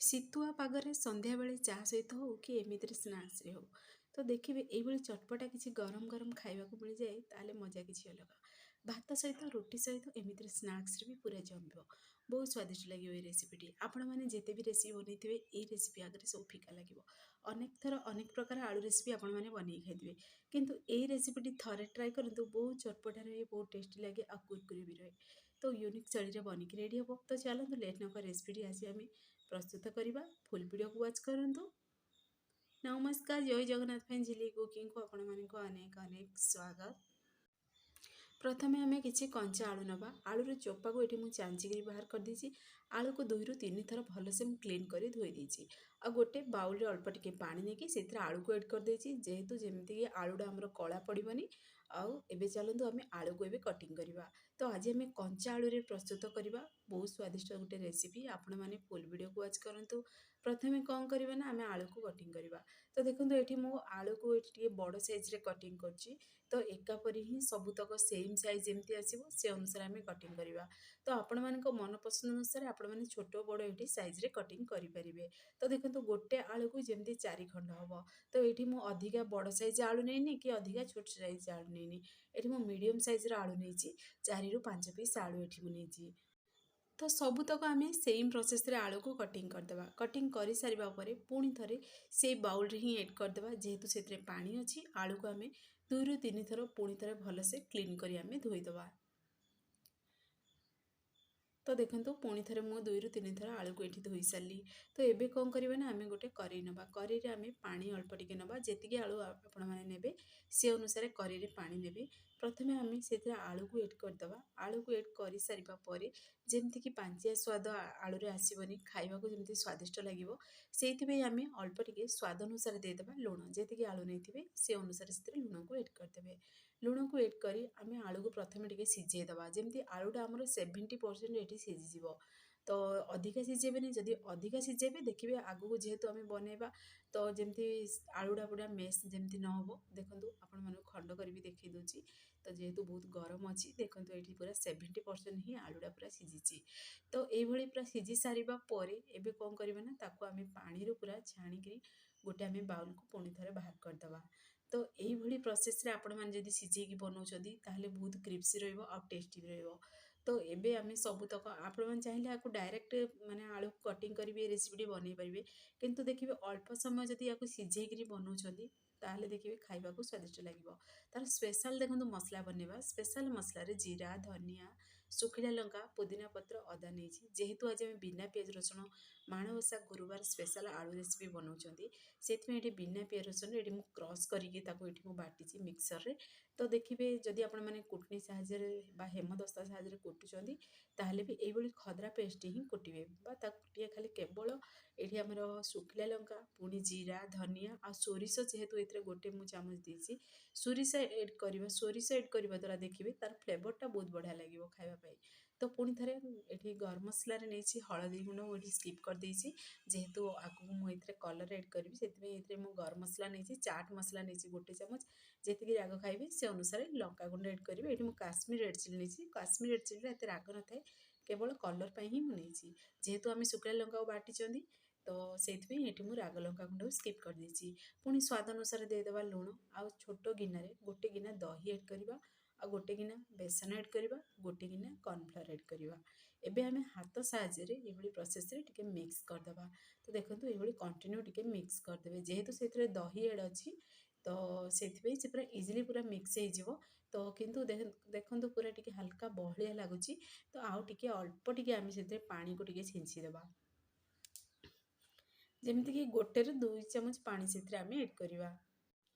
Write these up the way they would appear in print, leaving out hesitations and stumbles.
ଶୀତୁଆ ପାଗରେ ସନ୍ଧ୍ୟାବେଳେ ଚା ସହିତ ହଉ କି ଏମିତିରେ ସ୍ନାକ୍ସରେ ହଉ ତ ଦେଖିବେ ଏଇଭଳି ଚଟପଟା କିଛି ଗରମ ଗରମ ଖାଇବାକୁ ମିଳିଯାଏ ତାହେଲେ ମଜା କିଛି ଅଲଗା। ଭାତ ସହିତ ରୁଟି ସହିତ ଏମିତିରେ ସ୍ନାକ୍ସରେ ବି ପୁରା ଜମିବ। ବହୁତ ସ୍ୱାଦିଷ୍ଟ ଲାଗିବ ଏଇ ରେସିପିଟି। ଆପଣମାନେ ଯେତେ ବି ରେସିପି ବନେଇଥିବେ ଏଇ ରେସିପି ଆଗରେ ସବୁ ଫିକା ଲାଗିବ। ଅନେକ ଥର ଅନେକ ପ୍ରକାର ଆଳୁ ରେସିପି ଆପଣମାନେ ବନେଇ ଖାଇଥିବେ, କିନ୍ତୁ ଏଇ ରେସିପିଟି ଥରେ ଟ୍ରାଏ କରନ୍ତୁ। ବହୁତ ଚଟପଟା ରହେ, ବହୁତ ଟେଷ୍ଟି ଲାଗେ ଆଉ କୁରକୁରି ବି ରହେ। ତ ୟୁନିକ୍ ଶୈଳୀରେ ବନିକି ରେଡ଼ି ହେବ। ତ ଚାଲନ୍ତୁ ଲେଟ୍ ନ କରି ରେସିପିଟି ଆଜି ଆମେ ପ୍ରସ୍ତୁତ କରିବା। ଫୁଲ୍ ଭିଡ଼ିଓକୁ ୱାଚ୍ କରନ୍ତୁ। ନମସ୍କାର, ଜୟ ଜଗନ୍ନାଥ ପାଇଁ ଝିଲି କୁକିଂକୁ ଆପଣମାନଙ୍କୁ ଅନେକ ଅନେକ ସ୍ୱାଗତ। ପ୍ରଥମେ ଆମେ କିଛି କଞ୍ଚା ଆଳୁ ନେବା। ଆଳୁର ଚୋପାକୁ ଏଠି ମୁଁ ଚାଞ୍ଚିକିରି ବାହାର କରିଦେଇଛି। ଆଳୁକୁ 2ରୁ 3 ଥର ଭଲସେ ମୁଁ କ୍ଲିନ୍ କରି ଧୋଇ ଦେଇଛି। ଆଉ ଗୋଟେ ବାଉଲରେ ଅଳ୍ପ ଟିକେ ପାଣି ନେଇକି ସେଥିରେ ଆଳୁକୁ ଏଡ଼୍ କରିଦେଇଛି, ଯେହେତୁ ଯେମିତିକି ଆଳୁଟା ଆମର କଳା ପଡ଼ିବନି। ଆଉ ଏବେ ଚାଲନ୍ତୁ ଆମେ ଆଳୁକୁ ଏବେ କଟିଂ କରିବା। ତ ଆଜି ଆମେ କଞ୍ଚା ଆଳୁରେ ପ୍ରସ୍ତୁତ କରିବା ବହୁତ ସ୍ୱାଦିଷ୍ଟ ଗୋଟେ ରେସିପି। ଆପଣମାନେ ଫୁଲ୍ ଭିଡ଼ିଓକୁ ୱାଚ୍ କରନ୍ତୁ। ପ୍ରଥମେ କ'ଣ କରିବା ନା ଆମେ ଆଳୁକୁ କଟିଂ କରିବା। ତ ଦେଖନ୍ତୁ ଏଠି ମୁଁ ଆଳୁକୁ ଏଠି ଟିକେ ବଡ଼ ସାଇଜ୍ରେ କଟିଂ କରିଛି। ତ ଏକାପରି ହିଁ ସବୁତକ ସେମ୍ ସାଇଜ୍ ଯେମିତି ଆସିବ ସେ ଅନୁସାରେ ଆମେ କଟିଂ କରିବା। ତ ଆପଣମାନଙ୍କ ମନ ପସନ୍ଦ ଅନୁସାରେ ଆପଣମାନେ ଛୋଟ ବଡ଼ ଏଠି ସାଇଜ୍ରେ କଟିଂ କରିପାରିବେ। ତ ଦେଖନ୍ତୁ ଗୋଟେ ଆଳୁକୁ ଯେମିତି 4 ଖଣ୍ଡ ହେବ। ତ ଏଠି ମୁଁ ଅଧିକା ବଡ଼ ସାଇଜ୍ ଆଳୁ ନେଇନି କି ଅଧିକା ଛୋଟ ସାଇଜ୍ ଆଳୁ ନେଇନି। ଏଠି ମୁଁ ମିଡ଼ିୟମ୍ ସାଇଜ୍ର ଆଳୁ ନେଇଛି। 4ରୁ 5 ପିସ୍ ଆଳୁ ଏଠି ମୁଁ ନେଇଛି। ତ ସବୁତକ ଆମେ ସେମ୍ ପ୍ରୋସେସ୍ରେ ଆଳୁକୁ କଟିଂ କରିଦେବା। କଟିଂ କରିସାରିବା ପରେ ପୁଣି ଥରେ ସେଇ ବାଉଲରେ ହିଁ ଏଡ଼୍ କରିଦେବା। ଯେହେତୁ ସେଥିରେ ପାଣି ଅଛି, ଆଳୁକୁ ଆମେ 2ରୁ 3 ଥର ପୁଣି ଥରେ ଭଲସେ କ୍ଲିନ୍ କରି ଆମେ ଧୋଇଦେବା। ତ ଦେଖନ୍ତୁ ପୁଣି ଥରେ ମୁଁ 2ରୁ 3 ଥର ଆଳୁକୁ ଏଠି ଧୋଇ ସାରିଲି। ତ ଏବେ କ'ଣ କରିବା ନା ଆମେ ଗୋଟେ କରେଇ ନେବା। କରେଇରେ ଆମେ ପାଣି ଅଳ୍ପ ଟିକେ ନେବା। ଯେତିକି ଆଳୁ ଆପଣମାନେ ନେବେ ସେ ଅନୁସାରେ କରେଇରେ ପାଣି ନେବେ। ପ୍ରଥମେ ଆମେ ସେଥିରେ ଆଳୁକୁ ଏଡ଼୍ କରିଦେବା। ଆଳୁକୁ ଏଡ଼୍ କରିସାରିବା ପରେ ଯେମିତିକି ପାଞ୍ଚିଆ ସ୍ୱାଦ ଆଳୁରେ ଆସିବନି, ଖାଇବାକୁ ଯେମିତି ସ୍ୱାଦିଷ୍ଟ ଲାଗିବ, ସେଇଥିପାଇଁ ଆମେ ଅଳ୍ପ ଟିକେ ସ୍ୱାଦ ଅନୁସାରେ ଦେଇଦେବା ଲୁଣ। ଯେତିକି ଆଳୁ ନେଇଥିବେ ସେ ଅନୁସାରେ ସେଥିରେ ଲୁଣକୁ ଏଡ଼୍ କରିଦେବେ। ଲୁଣକୁ ଏଡ଼୍ କରି ଆମେ ଆଳୁକୁ ପ୍ରଥମେ ଟିକେ ସିଝେଇ ଦେବା, ଯେମିତି ଆଳୁଟା ଆମର 70% ଏଠି ସିଝିଯିବ। ତ ଅଧିକା ସିଝେଇବେନି। ଯଦି ଅଧିକା ସିଝେଇବେ ଦେଖିବେ ଆଗକୁ ଯେହେତୁ ଆମେ ବନେଇବା ତ ଯେମିତି ଆଳୁଟା ପୁରା ମେସ୍ ଯେମିତି ନ ହେବ। ଦେଖନ୍ତୁ ଆପଣମାନଙ୍କୁ ଖଣ୍ଡ କରିବି ଦେଖେଇ ଦେଉଛି। ତ ଯେହେତୁ ବହୁତ ଗରମ ଅଛି, ଦେଖନ୍ତୁ ଏଠି ପୁରା 70% ହିଁ ଆଳୁଟା ପୁରା ସିଝିଛି। ତ ଏଇଭଳି ପୁରା ସିଝି ସାରିବା ପରେ ଏବେ କ'ଣ କରିବା ନା ତାକୁ ଆମେ ପାଣିରୁ ପୁରା ଛାଣିକିରି ଗୋଟେ ଆମେ ବାଉଲକୁ ପୁଣି ଥରେ ବାହାର କରିଦେବା। ତ ଏଇଭଳି ପ୍ରୋସେସ୍ରେ ଆପଣମାନେ ଯଦି ସିଝେଇକି ବନାଉଛନ୍ତି ତାହେଲେ ବହୁତ କ୍ରିସ୍ପି ରହିବ ଆଉ ଟେଷ୍ଟି ବି ରହିବ। ତ ଏବେ ଆମେ ସବୁତକ ଆପଣମାନେ ଚାହିଁଲେ ଆକୁ ଡାଇରେକ୍ଟ ମାନେ ଆଳୁକୁ କଟିଂ କରିବି ଏ ରେସିପିଟି ବନେଇ ପାରିବେ, କିନ୍ତୁ ଦେଖିବେ ଅଳ୍ପ ସମୟ ଯଦି ୟାକୁ ସିଝେଇକିରି ବନାଉଛନ୍ତି ତାହେଲେ ଦେଖିବେ ଖାଇବାକୁ ସ୍ୱାଦିଷ୍ଟ ଲାଗିବ। ତାର ସ୍ପେଶାଲ୍ ଦେଖନ୍ତୁ ମସଲା ବନେଇବା। ସ୍ପେଶାଲ୍ ମସଲାରେ ଜିରା, ଧନିଆ, ଶୁଖିଲା ଲଙ୍କା, ପୁଦିନା ପତ୍ର, ଅଦା ନେଇଛି। ଯେହେତୁ ଆଜି ଆମେ ବିନା ପିଆଜ ରସୁଣ ମାଣବସା ଗୁରୁବାର ସ୍ପେଶାଲ୍ ଆଳୁ ରେସିପି ବନାଉଛନ୍ତି, ସେଥିପାଇଁ ଏଠି ବିନା ପିଆଜ ରସୁଣରେ ଏଠି ମୁଁ କ୍ରସ୍ କରିକି ତାକୁ ଏଠି ମୁଁ ବାଟିଛି ମିକ୍ସରରେ। ତ ଦେଖିବେ ଯଦି ଆପଣମାନେ କୁଟଣୀ ସାହାଯ୍ୟରେ ବା ହେମଦସ୍ତା ସାହାଯ୍ୟରେ କୁଟୁଛନ୍ତି ତାହେଲେ ବି ଏଇଭଳି ଖଦରା ପେଷ୍ଟ ହିଁ କୁଟିବେ, ବା ତାକୁ ଟିକେ ଖାଲି କେବଳ ଏଠି ଆମର ଶୁଖିଲା ଲଙ୍କା, ପୁଣି ଜିରା, ଧନିଆ ଆଉ ସୋରିଷ, ଯେହେତୁ ଏଥିରେ ଗୋଟେ ମୁଁ ଚାମଚ ଦେଇଛି ସୋରିଷ ଏଡ଼୍ କରିବା। ସୋରିଷ ଏଡ଼୍ କରିବା ଦ୍ୱାରା ଦେଖିବେ ତାର ଫ୍ଲେଭରଟା ବହୁତ ବଢ଼ିଆ ଲାଗିବ ଖାଇବା ପାଇଁ। ତ ପୁଣି ଥରେ ଏଠି ଗରମ ମସଲାରେ ନେଇଛି ହଳଦୀ ଗୁଣ୍ଡ, ମୁଁ ଏଠି ସ୍କିପ୍ କରିଦେଇଛି ଯେହେତୁ ଆଗକୁ ମୁଁ ଏଥିରେ କଲର୍ ଏଡ଼୍ କରିବି, ସେଥିପାଇଁ ଏଥିରେ ମୁଁ ଗରମ ମସଲା ନେଇଛି। ଚାଟ୍ ମସଲା ନେଇଛି ଗୋଟେ ଚାମଚ। ଯେତିକି ରାଗ ଖାଇବେ ସେ ଅନୁସାରେ ଲଙ୍କାଗୁଣ୍ଡ ଏଡ଼୍ କରିବେ। ଏଠି ମୁଁ କାଶ୍ମୀର ରେଡ଼୍ ଚିଲି ନେଇଛି। କାଶ୍ମୀର ରେଡ଼୍ ଚିଲିରେ ଏତେ ରାଗ ନଥାଏ, କେବଳ କଲର୍ ପାଇଁ ହିଁ ମୁଁ ନେଇଛି। ଯେହେତୁ ଆମେ ଶୁଖିଲା ଲଙ୍କାକୁ ବାଟିଛନ୍ତି ତ ସେଇଥିପାଇଁ ଏଠି ମୁଁ ରାଗ ଲଙ୍କାଗୁଣ୍ଡକୁ ସ୍କିପ୍ କରିଦେଇଛି। ପୁଣି ସ୍ୱାଦ ଅନୁସାରେ ଦେଇଦେବା ଲୁଣ। ଆଉ ଛୋଟ ଗିନାରେ ଗୋଟେ ଗିନା ଦହି ଏଡ଼୍ କରିବା, ଆଉ ଗୋଟେ ଗିନା ବେସନ ଏଡ଼୍ କରିବା, ଗୋଟେ ଗିନା କର୍ଣ୍ଣଫ୍ଲୋର ଏଡ଼୍ କରିବା। ଏବେ ଆମେ ହାତ ସାହାଯ୍ୟରେ ଏଭଳି ପ୍ରୋସେସ୍ରେ ଟିକେ ମିକ୍ସ କରିଦେବା। ତ ଦେଖନ୍ତୁ ଏଭଳି କଣ୍ଟିନ୍ୟୁ ଟିକେ ମିକ୍ସ କରିଦେବେ। ଯେହେତୁ ସେଥିରେ ଦହି ଏଡ଼୍ ଅଛି ତ ସେଥିପାଇଁ ସେ ପୁରା ଇଜିଲି ପୁରା ମିକ୍ସ ହେଇଯିବ। ତ କିନ୍ତୁ ଦେଖନ୍ତୁ ପୁରା ଟିକେ ହାଲକା ବହଳିଆ ଲାଗୁଛି, ତ ଆଉ ଟିକେ ଅଳ୍ପ ଟିକେ ଆମେ ସେଥିରେ ପାଣିକୁ ଟିକେ ଛିଞ୍ଚି ଦେବା। ଯେମିତିକି 1ରୁ 2 ଚାମଚ ପାଣି ସେଥିରେ ଆମେ ଏଡ଼୍ କରିବା।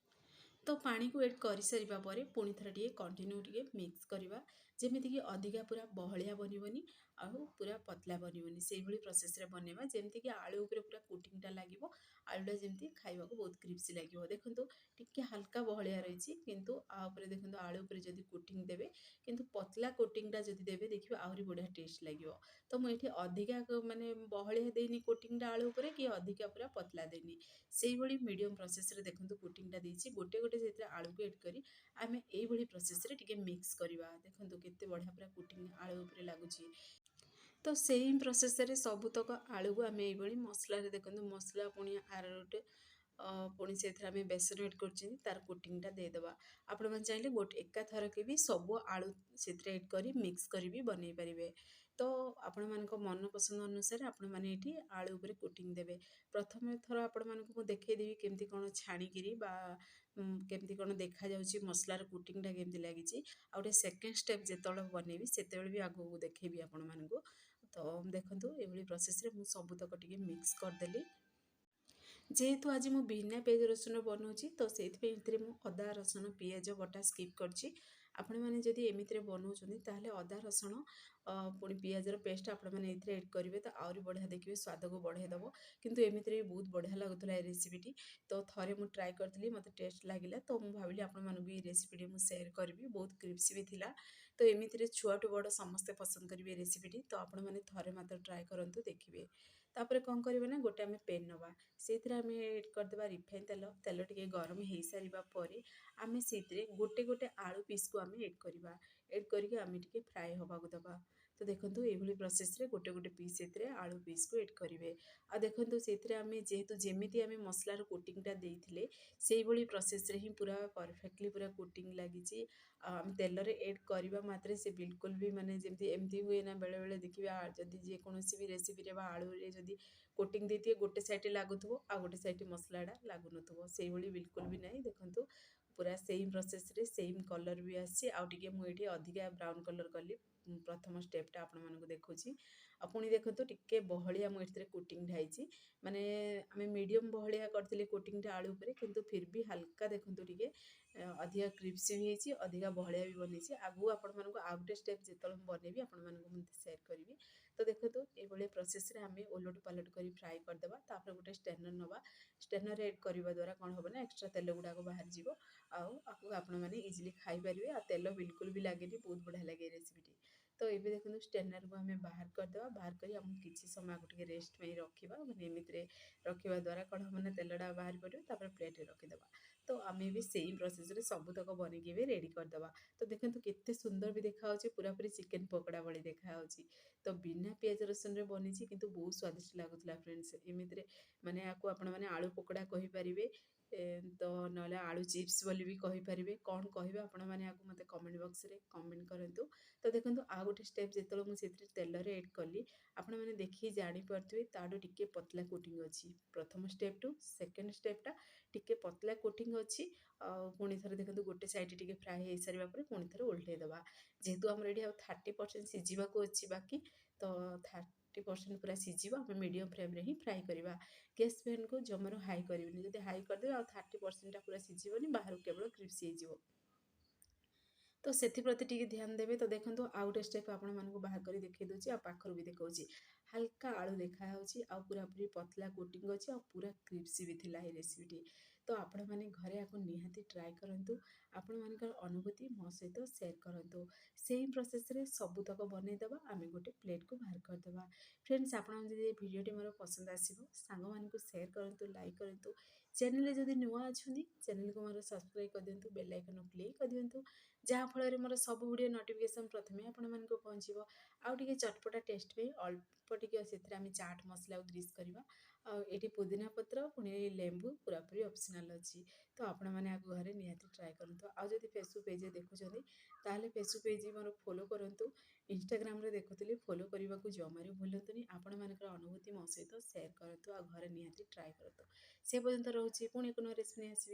ତ ପାଣିକୁ ଏଡ଼୍ କରିସାରିବା ପରେ ପୁଣି ଥରେ ଟିକେ କଣ୍ଟିନ୍ୟୁ ଟିକେ ମିକ୍ସ କରିବା, ଯେମିତିକି ଅଧିକା ପୁରା ବହଳିଆ ବନିବନି ଆଉ ପୁରା ପତଲା ବନିବନି। ସେଇଭଳି ପ୍ରୋସେସ୍ରେ ବନେଇବା ଯେମିତିକି ଆଳୁ ଉପରେ ପୁରା କୋଟିଂଟା ଲାଗିବ। ଆଳୁଟା ଯେମିତି ଖାଇବାକୁ ବହୁତ କ୍ରିସ୍ପି ଲାଗିବ। ଦେଖନ୍ତୁ ଟିକେ ହାଲକା ବହଳିଆ ରହିଛି, କିନ୍ତୁ ଆ ଉପରେ ଦେଖନ୍ତୁ ଆଳୁ ଉପରେ ଯଦି କୋଟିଂ ଦେବେ, କିନ୍ତୁ ପତଲା କୋଟିଂଟା ଯଦି ଦେବେ ଦେଖିବେ ଆହୁରି ବଢ଼ିଆ ଟେଷ୍ଟ ଲାଗିବ। ତ ମୁଁ ଏଠି ଅଧିକା ମାନେ ବହଳିଆ ଦେଇନି କୋଟିଂଟା ଆଳୁ ଉପରେ, କି ଅଧିକା ପୁରା ପତଲା ଦେଇନି। ସେଇଭଳି ମିଡ଼ିୟମ୍ ପ୍ରୋସେସ୍ରେ ଦେଖନ୍ତୁ କୋଟିଂଟା ଦେଇଛି। ଗୋଟେ ଗୋଟେ ସେଥିରେ ଆଳୁକୁ ଏଡ଼୍ କରି ଆମେ ଏଇଭଳି ପ୍ରୋସେସ୍ରେ ଟିକେ ମିକ୍ସ କରିବା। ଦେଖନ୍ତୁ କେତେ ବଢ଼ିଆ ପୁରା କୋଟିଂ ଆଳୁ ଉପରେ ଲାଗୁଛି। तो सेम प्रोसेसରେ ସବୁତକ ଆଳୁକୁ ଆମେ ଏଇଭଳି ମସଲାରେ ଦେଖନ୍ତୁ ମସଲା ପୁଣି ଆରାରୁଟ ପୁଣି ସେଥିରେ ଆମେ ବେସନ ଏଡ଼୍ କରୁଛନ୍ତି ତାର କୋଟିଂଟା ଦେଇଦେବା। ଆପଣମାନେ ଚାହିଁଲେ ଏକାଥରକେ ବି ସବୁ ଆଳୁ ସେଥିରେ ଏଡ଼୍ କରି ମିକ୍ସ କରି ବି ବନେଇ ପାରିବେ। ତ ଆପଣମାନଙ୍କ ମନ ପସନ୍ଦ ଅନୁସାରେ ଆପଣମାନେ ଏଠି ଆଳୁ ଉପରେ କୋଟିଂ ଦେବେ। ପ୍ରଥମେ ଥର ଆପଣମାନଙ୍କୁ ମୁଁ ଦେଖେଇଦେବି କେମିତି କ'ଣ ଛାଣିକିରି ବା କେମିତି କ'ଣ ଦେଖାଯାଉଛି ମସଲାର କୋଟିଂଟା କେମିତି ଲାଗିଛି। ଆଉ ଗୋଟେ ସେକେଣ୍ଡ ଷ୍ଟେପ୍ ଯେତେବେଳେ ବନେଇବି ସେତେବେଳେ ବି ଆଗକୁ ଦେଖେଇବି ଆପଣମାନଙ୍କୁ। ତ ଦେଖନ୍ତୁ ଏଭଳି ପ୍ରୋସେସ୍ରେ ମୁଁ ସବୁତକ ଟିକେ ମିକ୍ସ କରିଦେଲି। ଯେହେତୁ ଆଜି ମୁଁ ବିନା ପିଆଜ ରସୁଣ ବନାଉଛି ତ ସେଇଥିପାଇଁ ଏଥିରେ ମୁଁ ଅଦା ରସୁଣ ପିଆଜ ବଟା ସ୍କିପ୍ କରିଛି। ଆପଣମାନେ ଯଦି ଏମିତିରେ ବନାଉଛନ୍ତି ତାହେଲେ ଅଦା ରସୁଣ ପୁଣି ପିଆଜର ପେଷ୍ଟ ଆପଣମାନେ ଏଥିରେ ଏଡ଼୍ କରିବେ ତ ଆହୁରି ବଢ଼ିଆ ଦେଖିବେ, ସ୍ୱାଦକୁ ବଢ଼େଇ ଦେବ। କିନ୍ତୁ ଏମିତିରେ ବି ବହୁତ ବଢ଼ିଆ ଲାଗୁଥିଲା ଏ ରେସିପିଟି। ତ ଥରେ ମୁଁ ଟ୍ରାଏ କରିଥିଲି, ମୋତେ ଟେଷ୍ଟ ଲାଗିଲା, ତ ମୁଁ ଭାବିଲି ଆପଣମାନଙ୍କୁ ଏଇ ରେସିପିଟି ମୁଁ ସେୟାର କରିବି। ବହୁତ କ୍ରିସ୍ପି ବି ଥିଲା। ତ ଏମିତିରେ ଛୁଆଠୁ ବଡ଼ ସମସ୍ତେ ପସନ୍ଦ କରିବେ ଏ ରେସିପିଟି। ତ ଆପଣମାନେ ଥରେ ମାତ୍ର ଟ୍ରାଏ କରନ୍ତୁ, ଦେଖିବେ। ତାପରେ କ'ଣ କରିବେ ନା ଗୋଟେ ଆମେ ପେନ୍ ନେବା, ସେଇଥିରେ ଆମେ ଏଡ଼୍ କରିଦେବା ରିଫାଇନ୍ ତେଲ। ତେଲ ଟିକେ ଗରମ ହେଇସାରିବା ପରେ ଆମେ ସେଇଥିରେ ଗୋଟେ ଗୋଟେ ଆଳୁ ପିସ୍କୁ ଆମେ ଏଡ଼୍ କରିବା। ଏଡ଼୍ କରିକି ଆମେ ଟିକେ ଫ୍ରାଏ ହେବାକୁ ଦେବା। ତ ଦେଖନ୍ତୁ ଏଇଭଳି ପ୍ରୋସେସ୍ରେ ଗୋଟେ ଗୋଟେ ପିସ୍ ସେଥିରେ ଆଳୁ ପିସ୍କୁ ଏଡ଼୍ କରିବେ। ଆଉ ଦେଖନ୍ତୁ ସେଇଥିରେ ଆମେ ଯେମିତି ଆମେ ମସଲାର କୋଟିଂଟା ଦେଇଥିଲେ ସେଇଭଳି ପ୍ରୋସେସ୍ରେ ହିଁ ପୁରା ପରଫେକ୍ଟଲି ପୁରା କୋଟିଂ ଲାଗିଛି। ଆଉ ଆମେ ତେଲରେ ଏଡ଼୍ କରିବା ମାତ୍ରେ ସେ ବିଲକୁଲ ବି ମାନେ ଯେମିତି ଏମିତି ହୁଏ ନା, ବେଳେବେଳେ ଦେଖିବା ଯଦି ଯେକୌଣସି ବି ରେସିପିରେ ବା ଆଳୁରେ ଯଦି କୋଟିଂ ଦେଇଥିବେ ଗୋଟେ ସାଇଡ଼୍ ଲାଗୁଥିବ ଆଉ ଗୋଟେ ସାଇଡ଼୍ ମସଲାଟା ଲାଗୁନଥିବ, ସେଇଭଳି ବିଲକୁଲ ବି ନାହିଁ। ଦେଖନ୍ତୁ ପୁରା ସେମ୍ ପ୍ରୋସେସ୍ରେ ସେମ୍ କଲର୍ ବି ଆସିଛି। ଆଉ ଟିକେ ମୁଁ ଏଇଠି ଅଧିକା ବ୍ରାଉନ୍ କଲର୍ କଲି, ପ୍ରଥମ ଷ୍ଟେପ୍ଟା ଆପଣମାନଙ୍କୁ ଦେଖାଉଛି। ଆଉ ପୁଣି ଦେଖନ୍ତୁ ଟିକେ ବହଳିଆ ମୁଁ ଏଥିରେ କୋଟିଂ ଢାଇଛି, ମାନେ ଆମେ ମିଡ଼ିୟମ୍ ବହଳିଆ କରିଥିଲେ କୋଟିଂଟା ଆଳୁ ଉପରେ, କିନ୍ତୁ ଫିର୍ ବି ହାଲକା ଦେଖନ୍ତୁ ଟିକେ ଅଧିକା କ୍ରିସ୍ପି ବି ହେଇଛି, ଅଧିକା ବହଳିଆ ବି ବନେଇଛି। ଆଗକୁ ଆପଣମାନଙ୍କୁ ଆଉ ଗୋଟେ ଷ୍ଟେପ୍ ଯେତେବେଳେ ମୁଁ ବନେଇବି ଆପଣମାନଙ୍କୁ ମୁଁ ସେୟାର କରିବି। ତ ଦେଖନ୍ତୁ ଏଇଭଳିଆ ପ୍ରୋସେସ୍ରେ ଆମେ ଓଲଟ ପାଲଟ କରି ଫ୍ରାଏ କରିଦେବା। ତାପରେ ଗୋଟେ ଷ୍ଟେନର୍ ନେବା, ଷ୍ଟେନର୍ରେ ଏଡ଼୍ କରିବା ଦ୍ୱାରା କ'ଣ ହେବ ନା ଏକ୍ସଟ୍ରା ତେଲ ଗୁଡ଼ାକ ବାହାରିଯିବ। ଆଉ ଆକୁ ଆପଣମାନେ ଇଜିଲି ଖାଇପାରିବେ। ଆଉ ତେଲ ବିଲକୁଲ ବି ଲାଗେନି, ବହୁତ ବଢ଼ିଆ ଲାଗେ ଏ ରେସିପିଟି। ତ ଏବେ ଦେଖନ୍ତୁ ଷ୍ଟେନର୍କୁ ଆମେ ବାହାର କରିଦେବା। ବାହାର କରି ଆମକୁ କିଛି ସମୟ ଆକୁ ଟିକେ ରେଷ୍ଟ ପାଇଁ ରଖିବା। ମାନେ ଏମିତିରେ ରଖିବା ଦ୍ୱାରା କ'ଣ ହେବ ନା ତେଲଟା ବାହାରି ପଡ଼ିବ। ତାପରେ ପ୍ଲେଟ୍ରେ ରଖିଦେବା। ତ ଆମେ ବି ସେଇ ପ୍ରୋସେସ୍ରେ ସବୁତକ ବନେଇକି ଏବେ ରେଡ଼ି କରିଦେବା। ତ ଦେଖନ୍ତୁ କେତେ ସୁନ୍ଦର ବି ଦେଖାହେଉଛି, ପୁରାପୁରି ଚିକେନ୍ ପକୋଡ଼ା ଭଳି ଦେଖାହେଉଛି। ତ ବିନା ପିଆଜ ରସୁଣରେ ବନିଛି, କିନ୍ତୁ ବହୁତ ସ୍ୱାଦିଷ୍ଟ ଲାଗୁଥିଲା ଫ୍ରେଣ୍ଡସ୍। ଏମିତିରେ ମାନେ ଆକୁ ଆପଣମାନେ ଆଳୁ ପକୋଡ଼ା କହିପାରିବେ, ତ ନହେଲେ ଆଳୁ ଚିପ୍ସ ବୋଲି ବି କହିପାରିବେ। କ'ଣ କହିବେ ଆପଣମାନେ ଆକୁ ମୋତେ କମେଣ୍ଟ ବକ୍ସରେ କମେଣ୍ଟ କରନ୍ତୁ। ତ ଦେଖନ୍ତୁ ଆଉ ଗୋଟେ ଷ୍ଟେପ୍ ଯେତେବେଳେ ମୁଁ ସେଥିରେ ତେଲରେ ଏଡ଼୍ କଲି ଆପଣମାନେ ଦେଖିକି ଜାଣିପାରୁଥିବେ ତାଠୁ ଟିକେ ପତଲା କୋଟିଂ ଅଛି। ପ୍ରଥମ ଷ୍ଟେପ୍ଠୁ ସେକେଣ୍ଡ ଷ୍ଟେପ୍ଟା ଟିକେ ପତଲା କୋଟିଂ ଅଛି। ଆଉ ପୁଣି ଥରେ ଦେଖନ୍ତୁ ଗୋଟେ ସାଇଡ଼୍ ଟିକେ ଫ୍ରାଏ ହେଇସାରିବା ପରେ ପୁଣି ଥରେ ଓଲଟେଇ ଦେବା। ଯେହେତୁ ଆମର ଏଠି ଆଉ 30% ସିଝିବାକୁ ଅଛି ବାକି, ତ 30% ପୁରା ସିଝିବ। ଆମେ ମିଡ଼ିୟମ୍ ଫ୍ଲେମ୍ରେ ହିଁ ଫ୍ରାଏ କରିବା। ଗ୍ୟାସ୍ ଫ୍ଲେମ୍କୁ ଜମାରୁ ହାଇ କରିବେନି, ଯଦି ହାଇ କରିଦେବେ ଆଉ 30%ଟା ପୁରା ସିଝିବନି, ବାହାରକୁ କେବଳ କ୍ରିସ୍ପି ହେଇଯିବ। ତ ସେଥିପ୍ରତି ଟିକେ ଧ୍ୟାନ ଦେବେ। ତ ଦେଖନ୍ତୁ ଆଉ ଗୋଟେ ଷ୍ଟେପ୍ ଆପଣମାନଙ୍କୁ ବାହାର କରି ଦେଖେଇ ଦେଉଛି, ଆଉ ପାଖରୁ ବି ଦେଖାଉଛି। ହାଲକା ଆଳୁ ଦେଖାହେଉଛି, ଆଉ ପୁରାପୁରି ପତଲା କୋଟିଂ ଅଛି, ଆଉ ପୁରା କ୍ରିସ୍ପି ବି ଥିଲା ଏ ରେସିପିଟି। ତ ଆପଣମାନେ ଘରେ ଆକୁ ନିହାତି ଟ୍ରାଏ କରନ୍ତୁ। ଆପଣମାନଙ୍କର ଅନୁଭୂତି ମୋ ସହିତ ସେୟାର କରନ୍ତୁ। ସେଇ ପ୍ରୋସେସ୍ରେ ସବୁତକ ବନେଇଦେବା, ଆମେ ଗୋଟେ ପ୍ଲେଟ୍କୁ ବାହାର କରିଦେବା। ଫ୍ରେଣ୍ଡସ୍, ଆପଣଙ୍କୁ ଯଦି ଏ ଭିଡ଼ିଓଟି ମୋର ପସନ୍ଦ ଆସିବ ସାଙ୍ଗମାନଙ୍କୁ ସେୟାର କରନ୍ତୁ, ଲାଇକ୍ କରନ୍ତୁ। ଚ୍ୟାନେଲରେ ଯଦି ନୂଆ ଅଛନ୍ତି ଚ୍ୟାନେଲକୁ ମୋର ସବସ୍କ୍ରାଇବ୍ କରିଦିଅନ୍ତୁ, ବେଲ୍ ଆଇକନ୍ କ୍ଲିକ୍ କରିଦିଅନ୍ତୁ, ଯାହାଫଳରେ ମୋର ସବୁ ଭିଡ଼ିଓ ନୋଟିଫିକେସନ୍ ପ୍ରଥମେ ଆପଣମାନଙ୍କୁ ପହଞ୍ଚିବ। ଆଉ ଟିକେ ଚଟପଟା ଟେଷ୍ଟ ପାଇଁ ଅଳ୍ପ ଟିକେ ସେଥିରେ ଆମେ ଚାଟ୍ ମସଲାକୁ ଗ୍ରୀସ୍ କରିବା। ଆଉ ଏଠି ପୁଦିନା ପତ୍ର ପୁଣି ଲେମ୍ବୁ ପୁରାପୁରି ଅପସନାଲ୍ ଅଛି। ତ ଆପଣମାନେ ଆକୁ ଘରେ ନିହାତି ଟ୍ରାଏ କରନ୍ତୁ। ଆଉ ଯଦି ଫେସବୁକ୍ ପେଜ୍ରେ ଦେଖୁଛନ୍ତି ତାହେଲେ ଫେସବୁକ୍ ପେଜ୍ ମୋର ଫଲୋ କରନ୍ତୁ। ଇନଷ୍ଟାଗ୍ରାମରେ ଦେଖୁଥିଲେ ଫଲୋ କରିବାକୁ ଜମାରୁ ଭୁଲନ୍ତୁନି। ଆପଣମାନଙ୍କର ଅନୁଭୂତି ମୋ ସହିତ ସେୟାର କରନ୍ତୁ, ଆଉ ଘରେ ନିହାତି ଟ୍ରାଏ କରନ୍ତୁ। ସେ ପର୍ଯ୍ୟନ୍ତ ରହୁଛି, ପୁଣି ଏକ ନୂଆ ରେସିପି ନେଇ ଆସିବି।